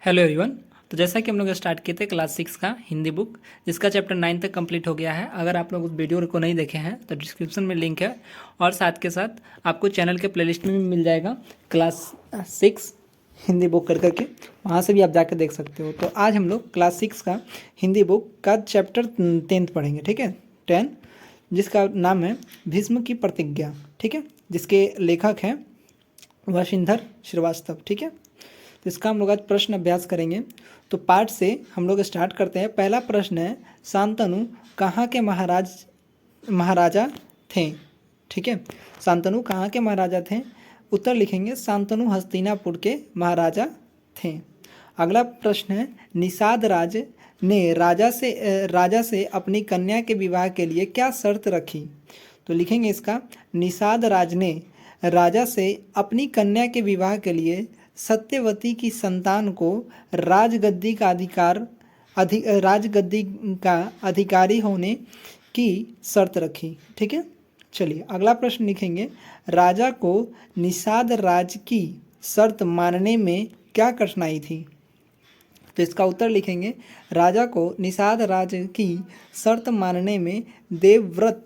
Hello everyone. तो जैसा कि हम लोग स्टार्ट किए थे क्लास 6 का हिंदी बुक, जिसका चैप्टर 9 तक कंप्लीट हो गया है। अगर आप लोग उस वीडियो को नहीं देखे हैं तो डिस्क्रिप्शन में लिंक है, और साथ के साथ आपको चैनल के प्लेलिस्ट में भी मिल जाएगा क्लास 6 हिंदी बुक कर करके, वहाँ से भी आप जाकर देख सकते हो। तो आज हम लोग क्लास 6 का हिंदी बुक का चैप्टर 10 पढ़ेंगे, ठीक है, 10, जिसका नाम है भीष्म की प्रतिज्ञा, ठीक है, जिसके लेखक हैं वशिंधर श्रीवास्तव, ठीक है। तो इसका हम लोग आज प्रश्न अभ्यास करेंगे। तो पाठ से हम लोग स्टार्ट करते हैं। पहला प्रश्न है, शांतनु कहाँ के महाराजा थे, ठीक है। शांतनु कहाँ के महाराजा थे? उत्तर लिखेंगे, शांतनु हस्तिनापुर के महाराजा थे। अगला प्रश्न है, निषाद राज ने राजा से अपनी कन्या के विवाह के लिए क्या शर्त रखी? तो लिखेंगे इसका, निषाद राज ने राजा से अपनी कन्या के विवाह के लिए सत्यवती की संतान को राजगद्दी का अधिकारी होने की शर्त रखी, ठीक है। चलिए अगला प्रश्न लिखेंगे, राजा को निषाद राज की शर्त मानने में क्या कठिनाई थी? तो इसका उत्तर लिखेंगे, राजा को निषाद राज की शर्त मानने में देवव्रत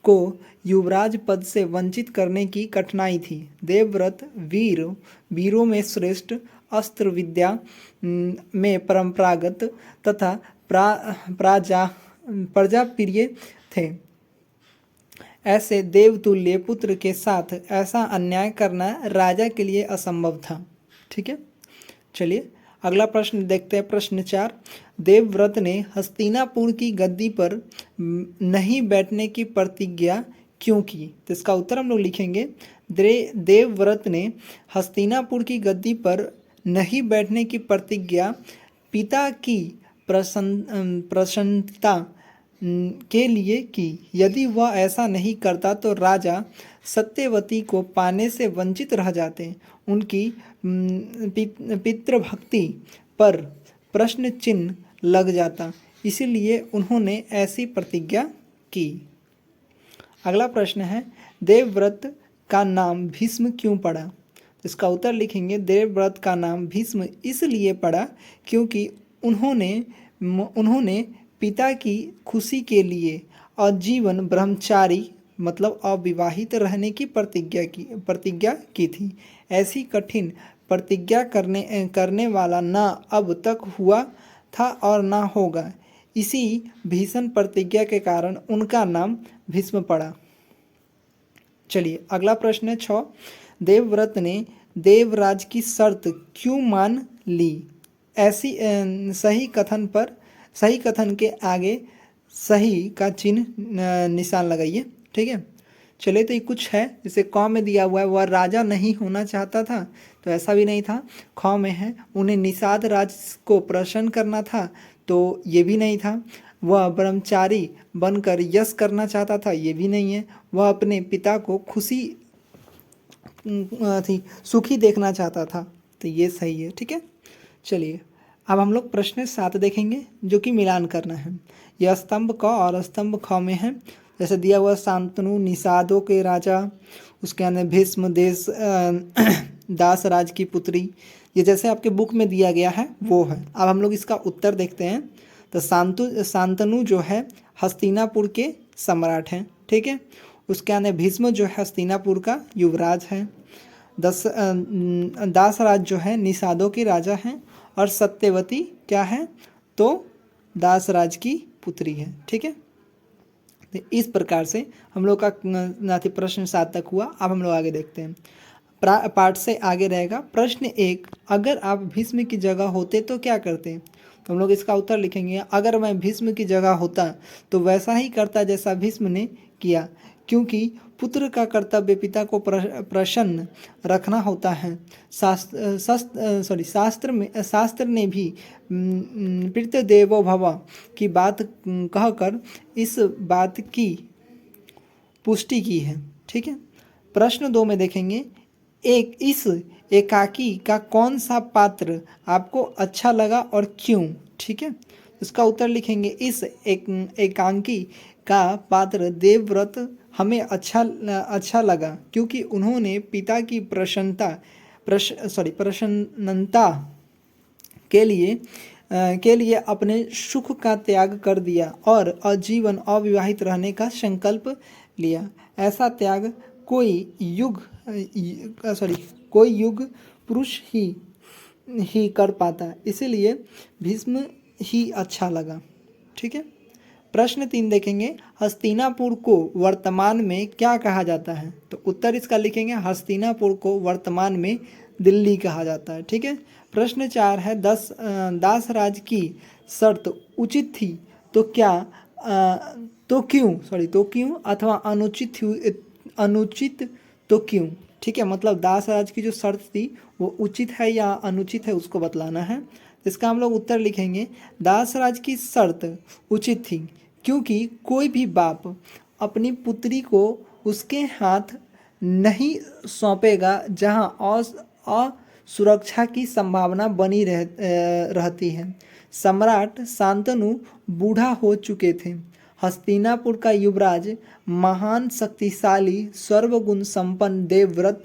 को युवराज पद से वंचित करने की कठिनाई थी। देवव्रत वीरों में श्रेष्ठ, अस्त्र विद्या में परंपरागत तथा प्रजाप्रिय थे। ऐसे देवतुल्य पुत्र के साथ ऐसा अन्याय करना राजा के लिए असंभव था, ठीक है। चलिए अगला प्रश्न देखते हैं, प्रश्न 4। देवव्रत ने हस्तिनापुर की गद्दी पर नहीं बैठने की प्रतिज्ञा क्यों की? तो इसका उत्तर हम लोग लिखेंगे, देवव्रत ने हस्तिनापुर की गद्दी पर नहीं बैठने की प्रतिज्ञा पिता की प्रसन्नता के लिए की। यदि वह ऐसा नहीं करता तो राजा सत्यवती को पाने से वंचित रह जाते, उनकी पितृभक्ति पर प्रश्न चिन्ह लग जाता, इसीलिए उन्होंने ऐसी प्रतिज्ञा की। अगला प्रश्न है, देवव्रत का नाम भीष्म क्यों पड़ा? इसका उत्तर लिखेंगे, देवव्रत का नाम भीष्म इसलिए पड़ा क्योंकि उन्होंने पिता की खुशी के लिए आजीवन ब्रह्मचारी मतलब अविवाहित रहने की प्रतिज्ञा की थी। ऐसी कठिन प्रतिज्ञा करने वाला ना अब तक हुआ था और ना होगा। इसी भीषण प्रतिज्ञा के कारण उनका नाम भीष्म पड़ा। चलिए अगला प्रश्न है 6। देवव्रत ने देवराज की शर्त क्यों मान ली? ऐसी सही कथन के आगे सही का चिन्ह निशान लगाइए, ठीक है। चलिए तो ये कुछ है, जैसे क में दिया हुआ है, वह राजा नहीं होना चाहता था, तो ऐसा भी नहीं था। ख में है, उन्हें निषाद राज को प्रसन्न करना था, तो ये भी नहीं था। वह ब्रह्मचारी बनकर यश करना चाहता था, ये भी नहीं है। वह अपने पिता को सुखी देखना चाहता था, तो ये सही है, ठीक है। चलिए अब हम लोग प्रश्न 7 देखेंगे, जो कि मिलान करना है। यह स्तंभ क और स्तंभ ख में है। जैसे दिया हुआ, शांतनु निषादों के राजा, उसके अंदर भीष्म दास राज की पुत्री, ये जैसे आपके बुक में दिया गया है वो है। अब हम लोग इसका उत्तर देखते हैं। तो शांतनु जो है हस्तिनापुर के सम्राट हैं, ठीक है। उसके अंदर भीष्म जो है हस्तिनापुर का युवराज है। दासराज जो है निषादों के राजा हैं, और सत्यवती क्या है? तो दासराज की पुत्री है, ठीक है। तो इस प्रकार से हम लोग का प्रश्न 7 तक हुआ। अब हम लोग आगे देखते हैं, पाठ से आगे रहेगा। प्रश्न 1, अगर आप भीष्म की जगह होते तो क्या करते? तो हम लोग इसका उत्तर लिखेंगे, अगर मैं भीष्म की जगह होता तो वैसा ही करता जैसा भीष्म ने किया, क्योंकि पुत्र का कर्तव्य पिता को प्रसन्न रखना होता है। शास्त्र ने भी पितृदेवो भव की बात कहकर इस बात की पुष्टि की है, ठीक है। प्रश्न 2 में देखेंगे, इस एकाकी का कौन सा पात्र आपको अच्छा लगा और क्यों? ठीक है, इसका उत्तर लिखेंगे, इस एकांकी का पात्र देवव्रत हमें अच्छा लगा क्योंकि उन्होंने पिता की प्रसन्नता के लिए अपने सुख का त्याग कर दिया और आजीवन अविवाहित रहने का संकल्प लिया। ऐसा त्याग कोई युग पुरुष ही कर पाता, इसीलिए भीष्म ही अच्छा लगा। ठीक है। प्रश्न 3 देखेंगे, हस्तिनापुर को वर्तमान में क्या कहा जाता है? तो उत्तर इसका लिखेंगे, हस्तिनापुर को वर्तमान में दिल्ली कहा जाता है। ठीक है। प्रश्न 4 है, दासराज की शर्त उचित थी तो क्यों अथवा अनुचित तो क्यों? ठीक है, मतलब दासराज की जो शर्त थी वो उचित है या अनुचित है उसको बतलाना है। इसका हम लोग उत्तर लिखेंगे, दासराज की शर्त उचित थी क्योंकि कोई भी बाप अपनी पुत्री को उसके हाथ नहीं सौंपेगा जहां असुरक्षा की संभावना बनी रहती है। सम्राट शांतनु बूढ़ा हो चुके थे। हस्तिनापुर का युवराज महान, शक्तिशाली, सर्वगुण संपन्न देवव्रत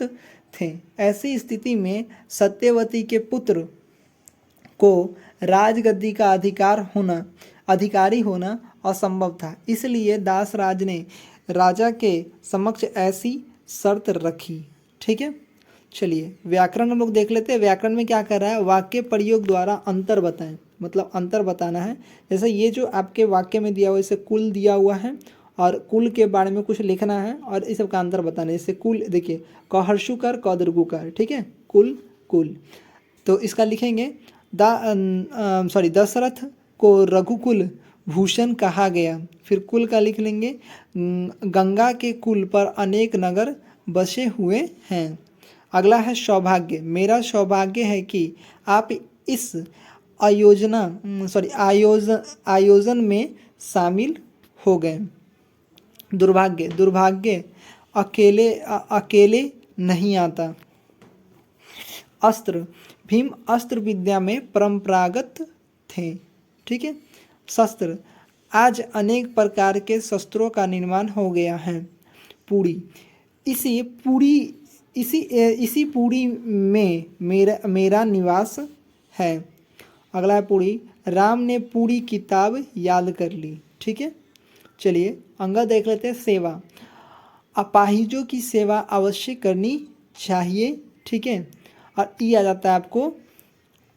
थे। ऐसी स्थिति में सत्यवती के पुत्र को राजगद्दी का अधिकारी होना असंभव था। इसलिए दासराज ने राजा के समक्ष ऐसी शर्त रखी। ठीक है। चलिए व्याकरण हम लोग देख लेते हैं। व्याकरण में क्या कर रहा है, वाक्य प्रयोग द्वारा अंतर बताएं, मतलब अंतर बताना है। जैसे ये जो आपके वाक्य में दिया हुआ, इसे कुल दिया हुआ है और कुल के बारे में कुछ लिखना है और इस सब का अंतर बताना है। जैसे कुल देखिए, कहर्षुकर कदर्गुकर, ठीक है, कुल। तो इसका लिखेंगे दशरथ को रघुकुल भूषण कहा गया। फिर कुल का लिख लेंगे, गंगा के कुल पर अनेक नगर बसे हुए हैं। अगला है सौभाग्य। मेरा सौभाग्य है कि आप इस आयोजन में शामिल हो गए। दुर्भाग्य अकेले नहीं आता। अस्त्र, भीम अस्त्र विद्या में परंपरागत थे। ठीक है। शस्त्र, आज अनेक प्रकार के शस्त्रों का निर्माण हो गया है। पूरी, इसी पूरी में मेरा निवास है। अगला है पूरी, राम ने पूरी किताब याद कर ली। ठीक है। चलिए अंगा देख लेते हैं। सेवा, अपाहिजों की सेवा अवश्य करनी चाहिए। ठीक है। और ये आ जाता है आपको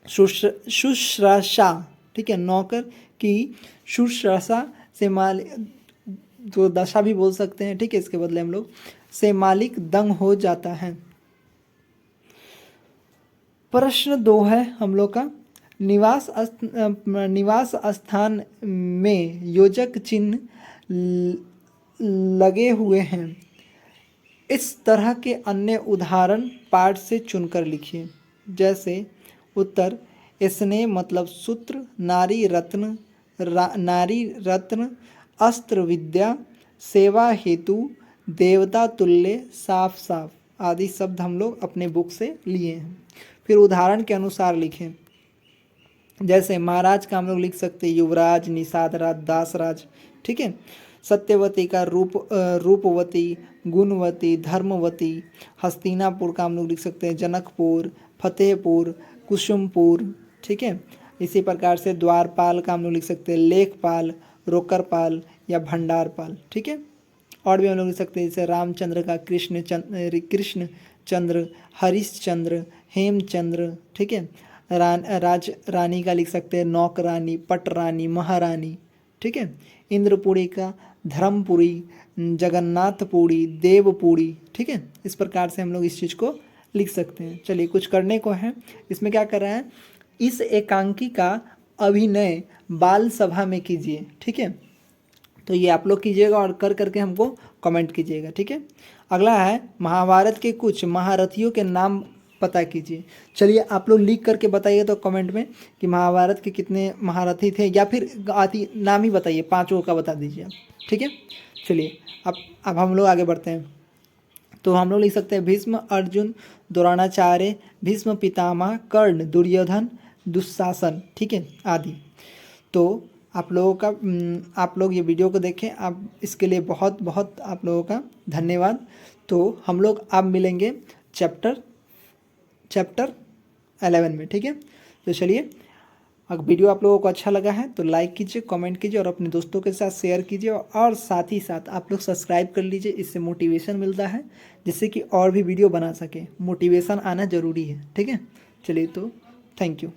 शुश्रूषा। ठीक है, नौकर की शुश्रूषा से मालिक, जो दशा भी बोल सकते हैं। ठीक है, इसके बदले हम लोग से मालिक दंग हो जाता है। प्रश्न 2 है हम लोग का, निवास स्थान में योजक चिन्ह लगे हुए हैं। इस तरह के अन्य उदाहरण पाठ से चुनकर लिखिए। जैसे उत्तर, स्नेह मतलब सूत्र, नारी रत्न, अस्त्र विद्या, सेवा हेतु, देवता तुल्य, साफ आदि शब्द हम लोग अपने बुक से लिए हैं। फिर उदाहरण के अनुसार लिखें। जैसे महाराज का हम लोग लिख सकते हैं युवराज, निषाद राज, दासराज। ठीक है। सत्यवती का रूपवती, गुणवती, धर्मवती। हस्तिनापुर का हम लोग लिख सकते हैं जनकपुर, फतेहपुर, कुसुमपुर। ठीक है। इसी प्रकार से द्वारपाल का हम लोग लिख सकते हैं लेखपाल, रोकरपाल या भंडारपाल। ठीक है। और भी हम लोग लिख सकते हैं जैसे रामचंद्र का कृष्ण चंद्र, हरिश्चंद्र, हेमचंद्र। ठीक है। रानी का लिख सकते हैं नौकरानी, पटरानी, महारानी। ठीक है। इंद्रपुरी का धर्मपुरी, जगन्नाथपुरी, देवपुरी। ठीक है। इस प्रकार से हम लोग इस चीज़ को लिख सकते हैं। चलिए कुछ करने को है। इसमें क्या कर रहा है, इस एकांकी का अभिनय बाल सभा में कीजिए। ठीक है। तो ये आप लोग कीजिएगा और कर करके हमको कमेंट कीजिएगा। ठीक है। अगला है, महाभारत के कुछ महारथियों के नाम पता कीजिए। चलिए आप लोग लिख करके बताइए तो कमेंट में कि महाभारत के कितने महारथी थे, या फिर नाम ही बताइए, 5 का बता दीजिए आप। ठीक है। चलिए अब हम लोग आगे बढ़ते हैं। तो हम लोग लिख सकते हैं भीष्म, अर्जुन, द्रोणाचार्य, भीष्म पितामह, कर्ण, दुर्योधन, दुशासन। ठीक है, आदि। तो आप लोग ये वीडियो को देखें। आप इसके लिए बहुत बहुत आप लोगों का धन्यवाद। तो हम लोग अब मिलेंगे चैप्टर 11 में। ठीक है। तो चलिए अगर वीडियो आप लोगों को अच्छा लगा है तो लाइक कीजिए, कमेंट कीजिए और अपने दोस्तों के साथ शेयर कीजिए, और साथ ही साथ आप लोग सब्सक्राइब कर लीजिए। इससे मोटिवेशन मिलता है जिससे कि और भी वीडियो बना सके। मोटिवेशन आना ज़रूरी है, ठीक है। चलिए तो थैंक यू।